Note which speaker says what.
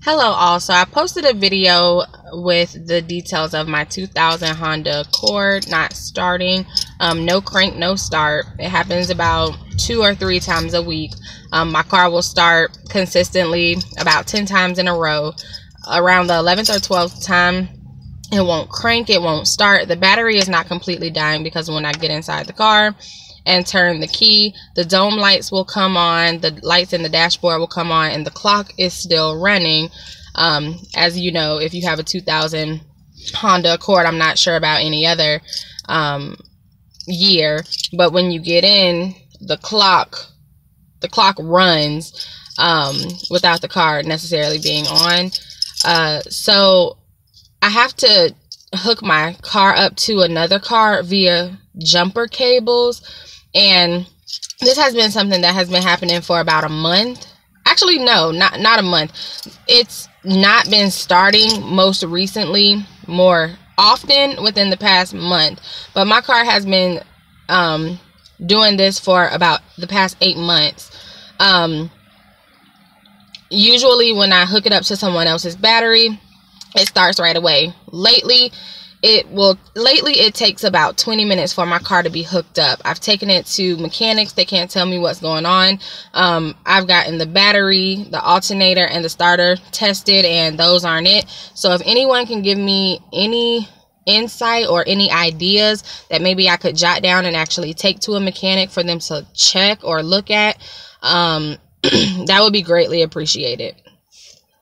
Speaker 1: Hello all. So I posted a video with the details of my 2000 Honda Accord not starting. No crank, no start. It happens about 2 or 3 times a week. My car will start consistently about 10 times in a row. Around the 11th or 12th time, it won't crank, it won't start. The battery is not completely dying because when I get inside the car and turn the key, the dome lights will come on, the lights in the dashboard will come on, and the clock is still running. As you know, if you have a 2000 Honda Accord, I'm not sure about any other year, but when you get in, the clock runs without the car necessarily being on. So I have to hook my car up to another car via jumper cables, and this has been something that has been happening for about a month. Actually, no, not a month. It's not been starting most recently, more often within the past month, but my car has been doing this for about the past 8 months. Usually when I hook it up to someone else's battery, it starts right away. Lately it takes about 20 minutes for my car to be hooked up. I've taken it to mechanics. They can't tell me what's going on. I've gotten the battery, the alternator, and the starter tested, and those aren't it. So if anyone can give me any insight or any ideas that maybe I could jot down and actually take to a mechanic for them to check or look at, that would be greatly appreciated.